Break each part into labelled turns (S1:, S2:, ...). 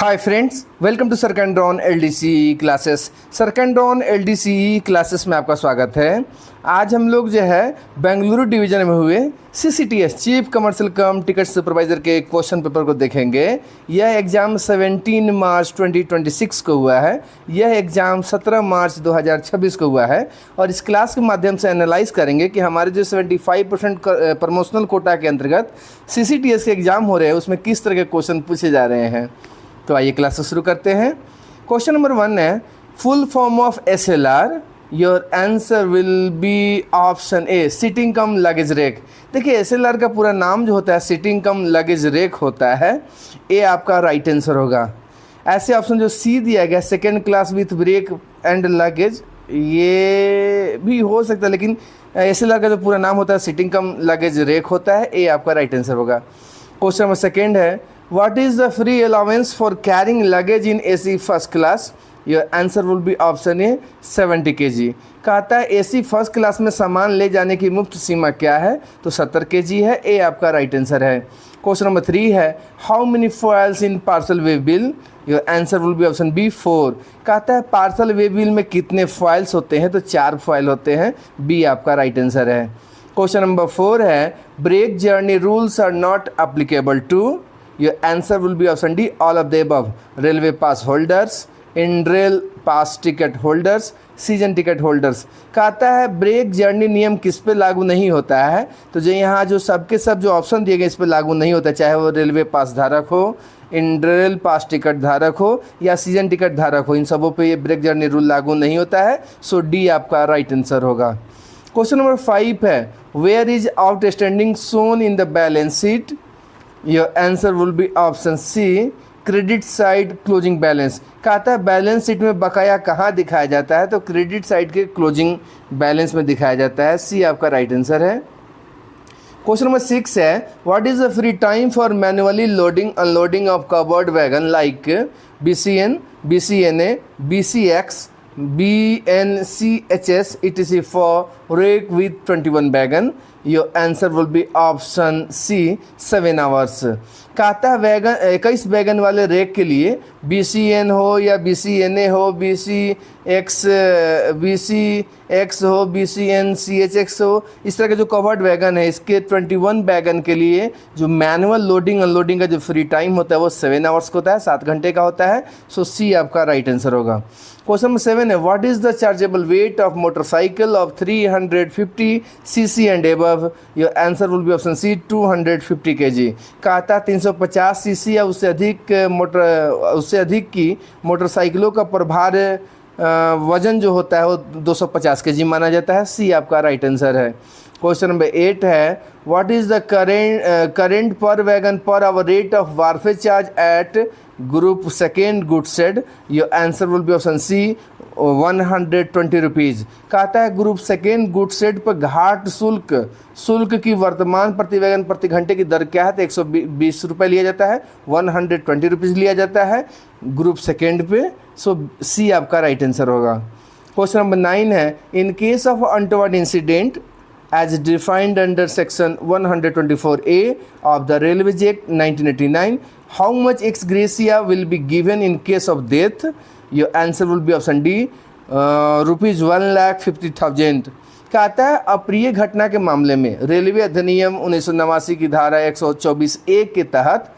S1: Hi friends, welcome to सरकंड्रॉन LDC classes. सरकंड्रॉन LDC classes में आपका स्वागत है। आज हम लोग जो है बेंगलुरु डिवीज़न में हुए CCTS chief commercial cum ticket supervisor के क्वेश्चन पेपर को देखेंगे। यह एग्ज़ाम 17 मार्च 2026 को हुआ है। यह एग्ज़ाम 17 मार्च 2026 को हुआ है और इस क्लास के माध्यम से एनालाइज करेंगे कि हमारे जो 75% प्रमोशनल कोटा के अंतर्गत सीसीटीएस के एग्ज़ाम हो रहे हैं उसमें किस तरह के क्वेश्चन पूछे जा रहे हैं। तो आइए क्लास शुरू करते हैं। क्वेश्चन नंबर 1 है full form of SLR. Your answer will be option A sitting cum luggage rake. देखिए एसएलआर का पूरा नाम जो होता है सिटिंग कम लगेज रेक होता है। ए आपका राइट आंसर होगा। ऐसे ऑप्शन जो सी दिया गया second class with break and luggage, ये भी हो सकता है, लेकिन एसएलआर का जो पूरा नाम होता है सिटिंग कम लगेज रेक होता है। ए आपका राइट आंसर होगा। क्वेश्चन नंबर 2 है What is the free allowance for carrying luggage in AC first class? Your answer will be option A 70 kg। कहता है AC फर्स्ट क्लास में सामान ले जाने की मुफ्त सीमा क्या है? तो 70 kg है। ए आपका राइट आंसर है। क्वेश्चन नंबर 3 है how many foils in parcel way bill? Your answer will be option B 4। कहता है पार्सल वे बिल में कितने फॉइल्स होते हैं? तो 4 फॉइल होते हैं। बी आपका राइट आंसर है। क्वेश्चन नंबर 4 है break journey rules are not applicable to. Your answer will be option D all of the above। Railway pass holders, in rail pass ticket holders, season ticket holders. कहता है break journey नियम किस पे लागू नहीं होता है? तो जो यहाँ जो सबके सब जो ऑप्शन दिए गए इस पे लागू नहीं होता, चाहे वो रेलवे पास धारक हो, इन रेल पास टिकट धारक हो या सीजन टिकट धारक हो, इन सबों पे ये ब्रेक जर्नी रूल लागू नहीं होता है। सो डी आपका राइट आंसर होगा। क्वेश्चन नंबर 5 है where is outstanding shown in the balance sheet? Your answer will be option C credit side closing balance. कहता है बैलेंस शीट में बकाया कहाँ दिखाया जाता है? तो क्रेडिट साइड के क्लोजिंग बैलेंस में दिखाया जाता है। सी आपका राइट आंसर है। क्वेश्चन नंबर 6 है what is the free time for manually loading unloading of covered wagon like BCN, BCNA, BCX, BNCHS etc for rake with 21 wagon? Your answer will be option C 7 hours। कहता है wagon 21 wagon वाले rake के लिए BCN हो या BCNA हो, BCX हो, BCNCHX हो, इस तरह के जो कवर्ड वैगन है इसके 21 वैगन के लिए जो मैनुअल लोडिंग अनलोडिंग का जो फ्री टाइम होता है वो 7 आवर्स का होता है, 7 घंटे का होता है। सो सी आपका राइट आंसर होगा। क्वेश्चन नंबर 7 है what is the chargeable weight of motorcycle of 350 cc and above? Your answer will be option C 250 kg। कहता है 350 cc या उससे अधिक की मोटरसाइकिलों का प्रभार वजन जो होता है वो 250 kg माना जाता है। सी आपका राइट आंसर है। क्वेश्चन नंबर 8 है what is the current per wagon per hour rate of wharfage charge at group second good shed? Your answer will be option C 120 rupees. कहता है ग्रुप सेकेंड गुड सेड पर घाट शुल्क की वर्तमान प्रति wagon प्रति घंटे की दर क्या है? तो 120 रुपये लिया जाता है, 120 रुपीज़ लिया जाता है ग्रुप सेकेंड पे। सो सी आपका राइट आंसर होगा। क्वेश्चन नंबर 9 है in case of untoward incident as defined under section 124A of the Railways Act 1989, how much ex gratia will be given in case of death? Your answer will be option D rupees 1,50,000। कहता है अप्रिय घटना के मामले में railway अधिनियम 1989 की धारा 124A के तहत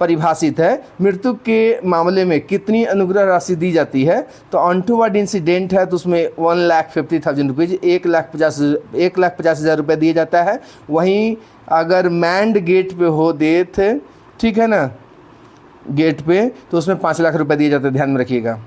S1: परिभाषित है मृत्यु के मामले में कितनी अनुग्रह राशि दी जाती है? तो अनटोवर्ड इंसिडेंट है तो उसमें 1,50,000 रुपीज़ 1,50,000 रुपये दिया जाता है। वहीं अगर मैंड गेट पे हो डेथ, ठीक है ना, गेट पे, तो उसमें 5 लाख रुपये दिए जाते हैं, ध्यान में रखिएगा।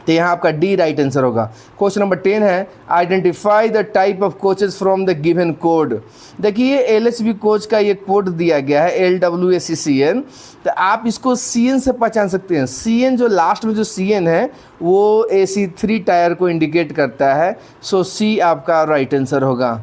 S1: तो यहाँ आपका डी राइट आंसर होगा। क्वेश्चन नंबर 10 है identify the type of coaches from the given code. देखिए LHB कोच का ये कोड दिया गया है LWACCN, तो आप इसको CN से पहचान सकते हैं। CN जो लास्ट में जो CN है वो AC3 टायर को इंडिकेट करता है। सो सी आपका राइट आंसर होगा।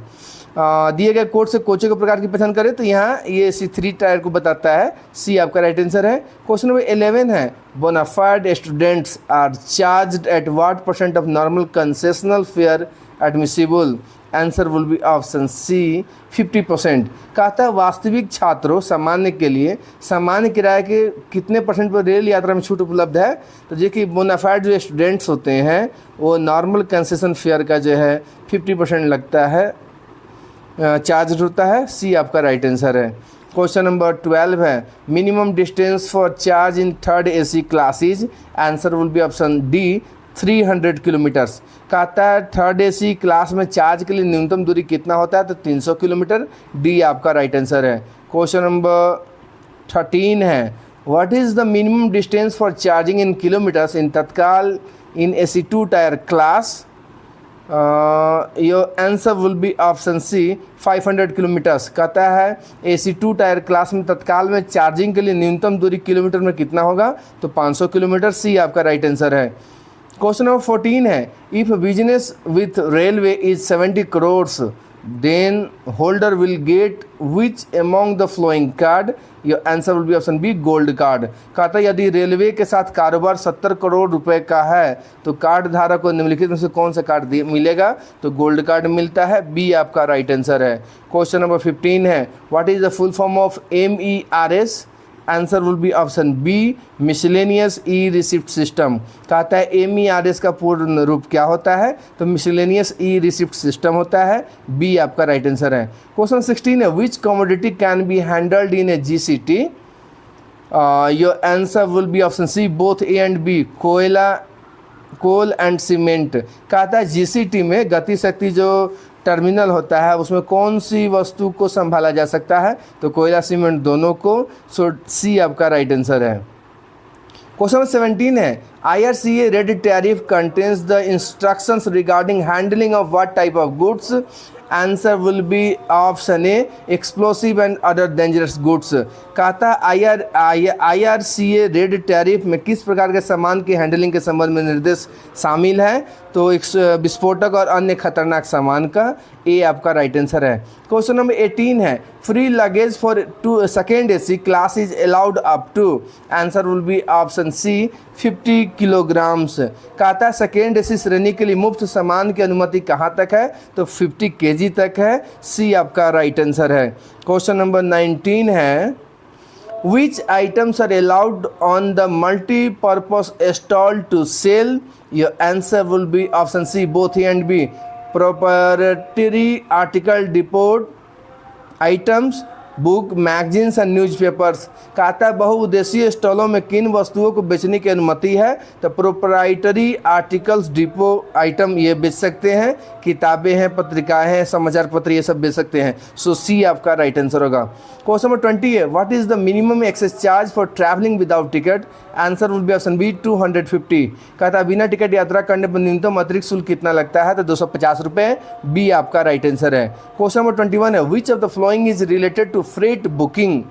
S1: दिए गए कोड से कोचों के प्रकार की पहचान करें तो यहाँ ये AC3 टायर को बताता है। सी आपका राइट आंसर है। क्वेश्चन नंबर 11 है bona fide students are charged at what % of normal concessional fare admissible? Answer will be option C 50%। कहता है वास्तविक छात्रों सामान्य के लिए सामान्य किराए के कितने परसेंट पर रेल यात्रा में छूट उपलब्ध है। तो जो कि बोनाफाइड जो स्टूडेंट्स होते हैं वो नॉर्मल कंसेशन फेयर का जो है 50% लगता है, चार्ज होता है। सी आपका राइट आंसर है। क्वेश्चन नंबर 12 है minimum distance for charge in third AC classes. Answer will be option D 300 kilometres. कहता है थर्ड एसी क्लास में चार्ज के लिए न्यूनतम दूरी कितना होता है। तो 300 किलोमीटर। डी आपका राइट आंसर है। क्वेश्चन नंबर 13 है what is the minimum distance for charging in kilometres in Tatkal in AC 2 tier class. Your answer will be option C 500 kilometres. कहता है एसी 2 टायर क्लास में तत्काल में चार्जिंग के लिए न्यूनतम दूरी किलोमीटर में कितना होगा। तो 500 किलोमीटर। सी आपका राइट आंसर है। क्वेश्चन नंबर 14 है if business with railway is 70 crore then holder will get which among the following card. Your answer will be option B gold card. कहता है यदि रेलवे के साथ कारोबार 70 करोड़ रुपए का है तो कार्ड धारक को निम्नलिखित में से कौन सा कार्ड मिलेगा। तो गोल्ड कार्ड मिलता है। बी आपका राइट आंसर है। क्वेश्चन नंबर 15 है what is the full form of MERS। Answer will be option B miscellaneous e receipt system. कहता है MERS का पूर्ण रूप क्या होता है। तो मिसलेनियस ई रिसिप्ट सिस्टम होता है। बी आपका राइट आंसर है। क्वेश्चन 16 है which commodity can be handled in a GCT। Your answer will be option C both A and B coal and cement. कहता है GCT में गति शक्ति जो टर्मिनल होता है उसमें कौन सी वस्तु को संभाला जा सकता है। तो कोयला सीमेंट दोनों को। सो सी आपका राइट आंसर है। क्वेश्चन नंबर 17 है IRCA red tariff contains the instructions regarding handling of what type of goods. Answer will be option A explosive and other dangerous goods. कहता है IRCA रेड टैरिफ में किस प्रकार के सामान की हैंडलिंग के संबंध में निर्देश शामिल है। तो एक विस्फोटक और अन्य खतरनाक सामान का। ए आपका राइट आंसर है। क्वेश्चन नंबर 18 है free luggage for second AC class is allowed up to. Answer will be option C 50 kilograms. कहता है सेकेंड AC श्रेणी के लिए मुफ्त सामान की अनुमति कहाँ तक है। तो 50 kg तक है। सी आपका राइट आंसर है। क्वेश्चन नंबर 19 है which items are allowed on the multi-purpose stall to sell. Your answer will be option C both A and B proprietary article depot items book magazines and newspapers. कहता है बहुउद्देशीय स्टॉलों में किन वस्तुओं को बेचने की अनुमति है। तो प्रोप्राइटरी आर्टिकल्स डिपो आइटम ये बेच सकते हैं, किताबें हैं, पत्रिकाएं हैं, समाचार पत्र ये सब बेच सकते हैं। सो सी आपका राइट आंसर होगा। क्वेश्चन नंबर 20 है what is the minimum excess charge for travelling without ticket. Answer will be option B 250। कहता है बिना टिकट यात्रा करने पर न्यूनतम अतिरिक्त शुल्क कितना लगता है। तो 250 रुपये। बी आपका राइट आंसर है। क्वेश्चन नंबर 21 है which of the following is related to freight booking.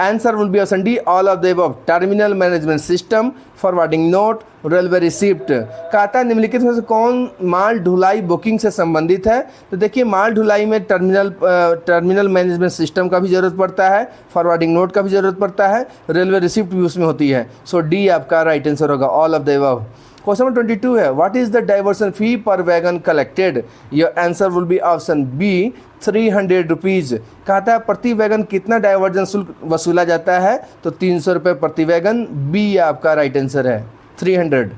S1: Answer will be option D all of the above terminal management system, forwarding note, railway receipt. कहता है निम्नलिखित में से कौन माल ढुलाई बुकिंग से संबंधित है। तो देखिए माल ढुलाई में टर्मिनल मैनेजमेंट सिस्टम का भी ज़रूरत पड़ता है, फॉरवर्डिंग नोट का भी ज़रूरत पड़ता है, रेलवे रिसिप्ट भी उसमें होती है। सो डी आपका राइट आंसर होगा all of the above. Question number 22 है what is the diversion fee per wagon collected. Your answer will be option B 300 rupees. कहता है प्रति वैगन कितना डाइवर्जन शुल्क वसूला जाता है। तो 300 रुपये प्रति वैगन। बी आपका राइट आंसर है 300।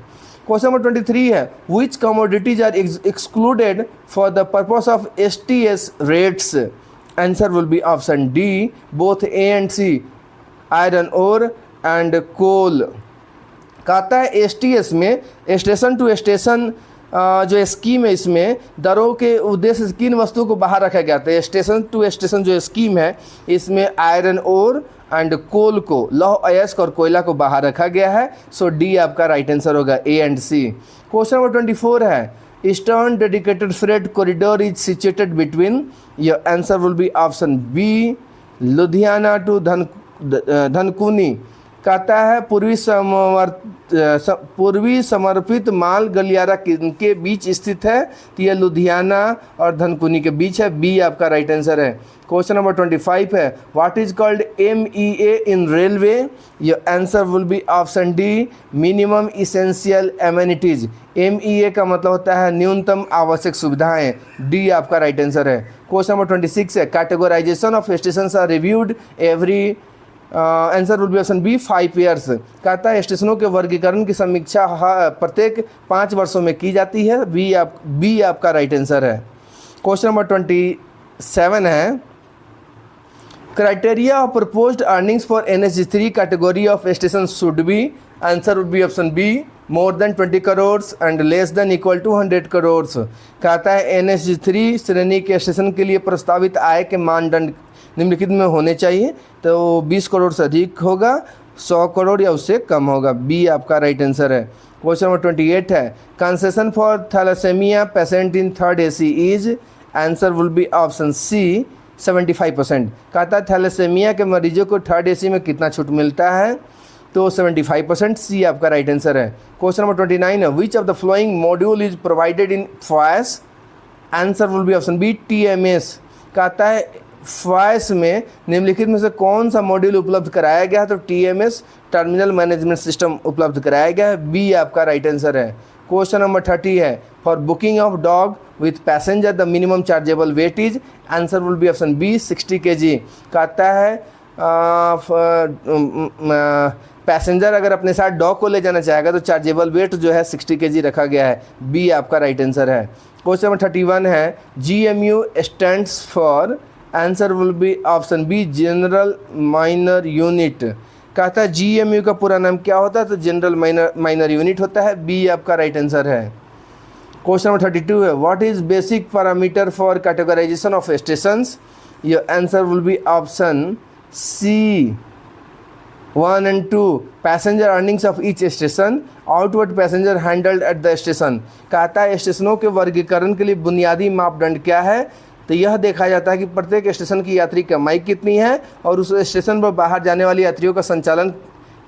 S1: क्वेश्चन नंबर 23 है which commodities are excluded for the purpose of STS rates. Answer will be option D both A and C iron ore and coal. कहता है STS में स्टेशन टू स्टेशन जो scheme है इसमें दरों के उद्देश्य से किन वस्तुओं को बाहर रखा गया था। स्टेशन टू स्टेशन जो स्कीम है इसमें आयरन ओर एंड कोल को, लौह अयस्क और कोयला को बाहर रखा गया है। सो डी आपका राइट आंसर होगा A and C. Question number 24 है eastern dedicated freight corridor is situated between. Your answer will be option B Ludhiana to Dhankuni. कहता है पूर्वी समर्पित माल गलियारा के बीच स्थित है, तो यह लुधियाना और धनकुनी के बीच है। बी आपका राइट आंसर है। क्वेश्चन नंबर 25 है, what is called MEA in railway? Your answer will be option D, minimum essential amenities. MEA का मतलब होता है न्यूनतम आवश्यक सुविधाएं। डी आपका राइट आंसर है। क्वेश्चन नंबर 26 है, categorisation of stations are reviewed every, answer will be option B 5 years. कहता है स्टेशनों के वर्गीकरण की समीक्षा प्रत्येक 5 वर्षों में की जाती है। बी आपका राइट आंसर है। क्वेश्चन नंबर 27 है, criteria of proposed earnings for NH3 category of station should be, answer would be option B, more than 20 crore and less than equal to 100 crore. कहता है NH3 श्रेणी के स्टेशन के लिए प्रस्तावित आय के मानदंड निम्नलिखित में होने चाहिए, तो 20 करोड़ से अधिक होगा, 100 करोड़ या उससे कम होगा। बी आपका राइट आंसर है। क्वेश्चन नंबर 28 है, concession for thalassaemia patient in 3rd AC is, answer will be option C 75%। कहता है थैलेसेमिया के मरीजों को 3rd AC में कितना छूट मिलता है, तो 75%। सी आपका राइट आंसर है। क्वेश्चन नंबर 29 है, which of the following module is provided in FOIS, answer will be option B TMS। कहता है FOIS में निम्नलिखित में से कौन सा मॉड्यूल उपलब्ध कराया गया है, तो TMS टर्मिनल मैनेजमेंट सिस्टम उपलब्ध कराया गया है। बी आपका राइट आंसर है। क्वेश्चन नंबर 30 है, for booking of dog with passenger the minimum chargeable weight is, answer will be option B 60 kg। कहता है पैसेंजर अगर अपने साथ डॉग को ले जाना चाहेगा तो चार्जेबल वेट जो है 60 kg रखा गया है। बी आपका राइट आंसर है। क्वेश्चन नंबर 31 है, GMU stands for, answer will be option B general minor unit. कहता है GMU का पूरा नाम क्या होता है, तो जनरल माइनर यूनिट होता है। बी आपका राइट आंसर है। क्वेश्चन नंबर 32 है, what is basic parameter for categorisation of stations? Your answer will be option C 1 and 2, passenger earnings of each station, outward passenger handled at the station. कहता है स्टेशनों के वर्गीकरण के लिए बुनियादी मापदंड क्या है, तो यह देखा जाता है कि प्रत्येक स्टेशन की यात्री कमाई कितनी है और उस स्टेशन पर बाहर जाने वाली यात्रियों का संचालन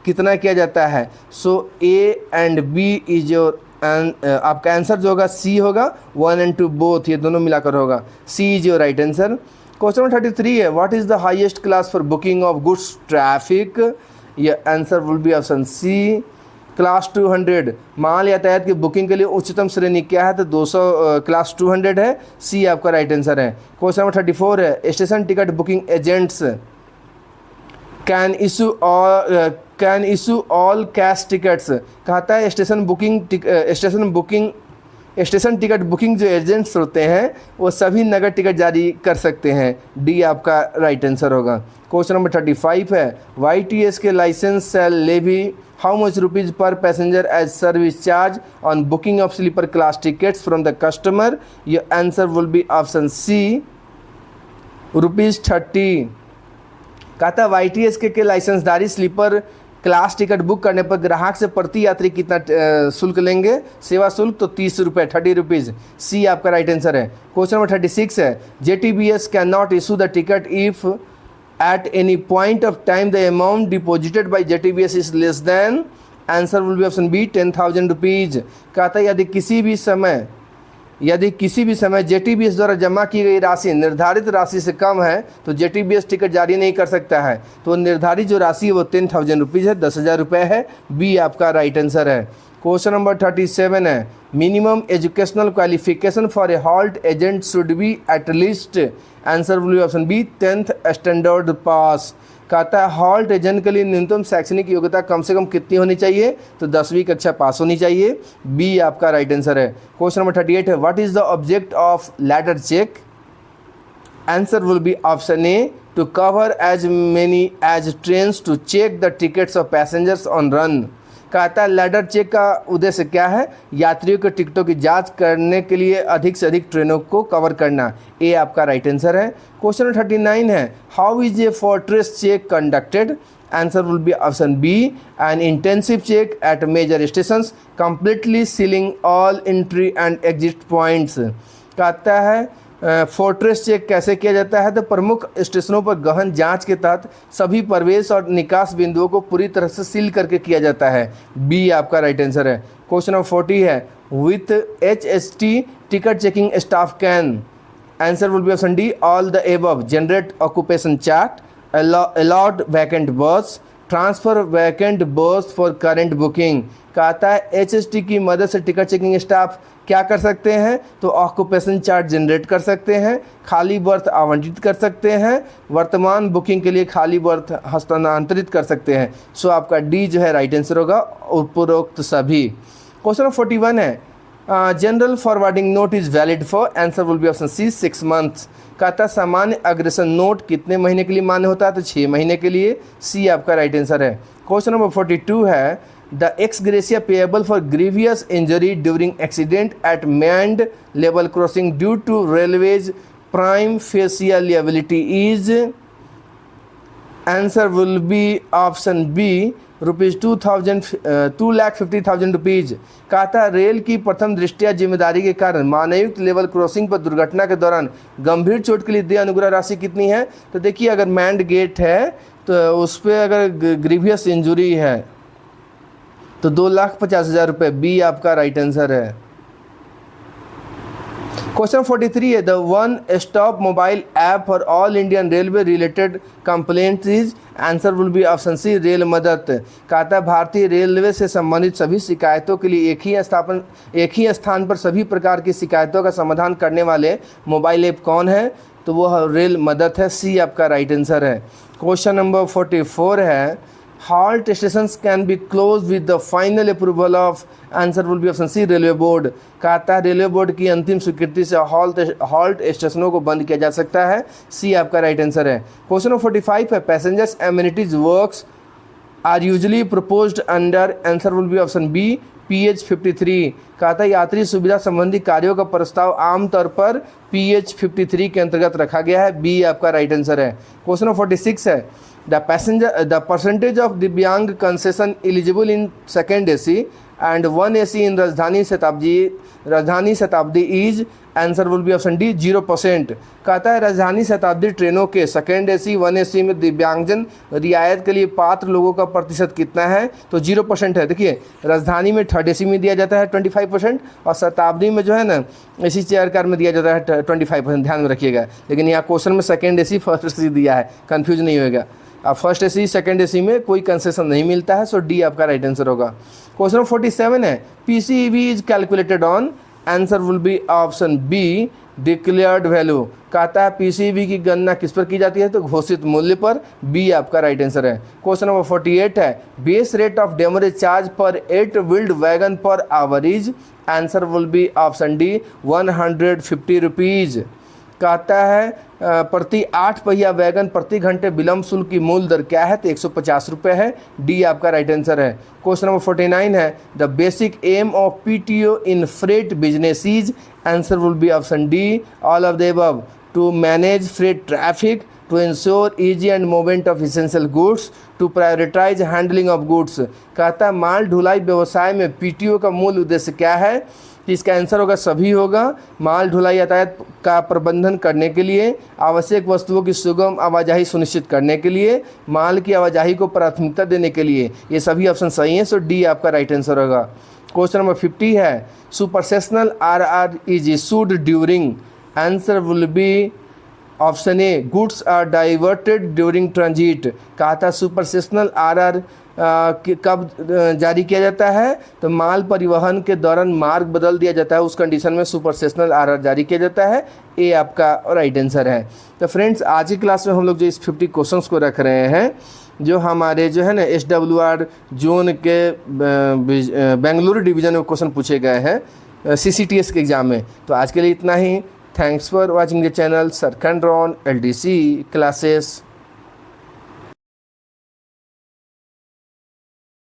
S1: कितना किया जाता है। सो A and B is your, आपका आंसर जो होगा सी होगा, 1 and 2 बोथ, ये दोनों मिलाकर होगा। C is your right answer. Question number 33 है, what is the highest class for booking of goods traffic? ये answer will be option C class 200। माल यातायात की बुकिंग के लिए उच्चतम श्रेणी क्या है, तो 200 क्लास 200 है। सी आपका राइट आंसर है। क्वेश्चन नंबर 34 है, station ticket booking agents can issue all cash tickets. कहता है स्टेशन टिकट बुकिंग जो एजेंट्स होते हैं वो सभी नगद टिकट जारी कर सकते हैं। डी आपका राइट आंसर होगा। क्वेश्चन नंबर 35 है, YTS के licence sale levy how much rupees per passenger as service charge on booking of sleeper class tickets from the customer? Your answer will be option C ₹30। कहता है YTS के लाइसेंसदारी sleeper class ticket book करने पर ग्राहक से प्रति यात्री कितना शुल्क लेंगे, सेवा शुल्क, तो 30 रुपये, 30 रुपीज़। सी आपका राइट आंसर है। क्वेश्चन नंबर 36 है, JTBS can not issue the ticket if at any point of time the amount deposited by JTBS is less than, answer will be option B 10,000 rupees। कहता है यदि किसी भी समय JTBS द्वारा जमा की गई राशि निर्धारित राशि से कम है तो JTBS टिकट जारी नहीं कर सकता है। तो निर्धारित जो राशि है वो 10,000 रुपीज़ है, 10,000 रुपये है। बी आपका राइट आंसर है। क्वेश्चन नंबर 37 है, minimum educational qualification for a halt agent should be at least, answer will be option B 10th standard pass. कहता है हॉल्ट एजेंट के लिए न्यूनतम शैक्षणिक योग्यता कम से कम कितनी होनी चाहिए, तो 10वीं कक्षा पास होनी चाहिए। बी आपका राइट आंसर है। क्वेश्चन नंबर 38 है, what is the object of ladder check, answer will be option A to cover as many as trains to check the tickets of passengers on run. कहता है ladder check का उद्देश्य क्या है, यात्रियों के टिकटों की जांच करने के लिए अधिक से अधिक ट्रेनों को कवर करना। ए आपका राइट आंसर है। क्वेश्चन 39 है, how is a fortress check conducted, answer will be option B an intensive check at major stations completely sealing all entry and exit points. कहता है फोर्ट्रेस चेक कैसे किया जाता है? तो प्रमुख स्टेशनों पर गहन जांच के तहत सभी प्रवेश और निकास बिंदुओं को पूरी तरह से सील करके किया जाता है। बी आपका राइट आंसर है। क्वेश्चन नंबर 40 है, with HST ticket checking staff can, answer will be option D all the above, generate occupation chart, allot vacant berth, transfer vacant berth for current booking. कहता है HST की मदद से ticket checking staff क्या कर सकते हैं? तो ऑक्यूपेशन चार्ट जनरेट कर सकते हैं, खाली बर्थ आवंटित कर सकते हैं, वर्तमान बुकिंग के लिए खाली बर्थ हस्तांतरित कर सकते हैं। सो आपका डी जो है राइट आंसर होगा, उपरोक्त सभी। क्वेश्चन 41 है, general forwarding note is valid for, answer will be option C 6 months. कहता सामान्य अग्रेसन नोट कितने महीने के लिए मान्य होता है? तो 6 महीने के लिए। सी आपका राइट आंसर है। क्वेश्चन नंबर 42 है, the ex gratia payable for grievous injury during accident at manned level crossing due to railway's prima facie liability is, answer will be option B ₹2,50,000 rupees. कहता है rail की प्रथम दृष्टया जिम्मेदारी के कारण मानवयुक्त लेवल क्रॉसिंग पर दुर्घटना के दौरान गंभीर चोट के लिए देय अनुग्रह राशि कितनी है? तो देखिए, अगर मैंड गेट है तो उस पर अगर ग्रीवियस इंजुरी है तो 2,50,000 रुपये। बी आपका राइट आंसर है। क्वेश्चन 43 है, the one stop mobile app for all Indian Railway related complaints is, answer will be option C Rail Madad. कहता है भारतीय रेलवे से संबंधित सभी शिकायतों के लिए एक ही स्थान पर सभी प्रकार की शिकायतों का समाधान करने वाले मोबाइल ऐप कौन है? तो वह रेल मदद है। सी आपका राइट आंसर है। क्वेश्चन नंबर 44 है, halt stations can be closed with the final approval of, answer will be option C Railway Board. कहता है रेलवे बोर्ड की अंतिम स्वीकृति से हॉल्ट स्टेशनों को बंद किया जा सकता है। सी आपका राइट आंसर है। क्वेश्चन नंबर 45 है, passengers amenities works are usually proposed under, answer will be option B PH 53। कहता है यात्री सुविधा संबंधी कार्यों का प्रस्ताव आमतौर पर PH 53 के अंतर्गत रखा गया है। बी आपका राइट आंसर है। क्वेश्चन नंबर 46 है, द परसेंटेज ऑफ दिव्यांग concession eligible in second AC and 1 AC इन राजधानी शताब्दी is, answer will be option D 0%। कहता है राजधानी शताब्दी ट्रेनों के सेकेंड AC 1 AC में दिव्यांगजन रियायत के लिए पात्र लोगों का प्रतिशत कितना है? तो 0% है। देखिए, राजधानी में थर्ड AC में दिया जाता है 25% और शताब्दी में जो है ना AC चेयर कार में दिया जाता है 25%, ध्यान में रखिएगा। लेकिन यहाँ क्वेश्चन में सेकेंड AC फर्स्ट AC दिया है, कन्फ्यूज नहीं होगा। अब फर्स्ट AC सेकेंड AC में कोई कंसेशन नहीं मिलता है। सो डी आपका राइट आंसर होगा। क्वेश्चन 47 है, PCEV is calculated on, answer will be option be declared value. कहता है PCEV की गणना किस पर की जाती है? तो घोषित मूल्य पर। बी आपका राइट आंसर है। क्वेश्चन नंबर 48 है, base rate of demurrage charge पर 8 wheeled wagon per our is, answer will be option D 150 rupees. कहता है प्रति 8 पहिया वैगन प्रति घंटे विलम्ब शुल्क की मूल दर क्या है? तो 150 रुपये है। डी आपका राइट आंसर है। क्वेश्चन नंबर 49 है, the basic aim of PTO in freight business is, answer will be option D all of the above, to manage freight traffic, to ensure easy and movement of essential goods, to prioritize handling of goods। कहता है माल ढुलाई व्यवसाय में PTO का मूल उद्देश्य क्या है? तो इसका आंसर होगा सभी होगा। माल ढुलाई यातायात का प्रबंधन करने के लिए, आवश्यक वस्तुओं की सुगम आवाजाही सुनिश्चित करने के लिए, माल की आवाजाही को प्राथमिकता देने के लिए। ये सभी ऑप्शन सही हैं। सो डी आपका राइट आंसर होगा। क्वेश्चन नंबर 50 है, supersessional RR is issued during, answer will be option A goods are diverted during transit. कहा था सुपरसेशनल RR कब जारी किया जाता है? तो माल परिवहन के दौरान मार्ग बदल दिया जाता है, उस कंडीशन में सुपरसेशनल RR जारी किया जाता है। ए आपका राइट आंसर है। तो फ्रेंड्स, आज की क्लास में हम लोग जो इस 50 क्वेश्चंस को रख रहे हैं, जो हमारे जो है ना SWR जोन के बेंगलुरु डिवीज़न में क्वेश्चन पूछे गए हैं CCTS के एग्ज़ाम में। तो आज के लिए इतना ही। Thanks for watching the channel सरकंड्रॉन LDC क्लासेस।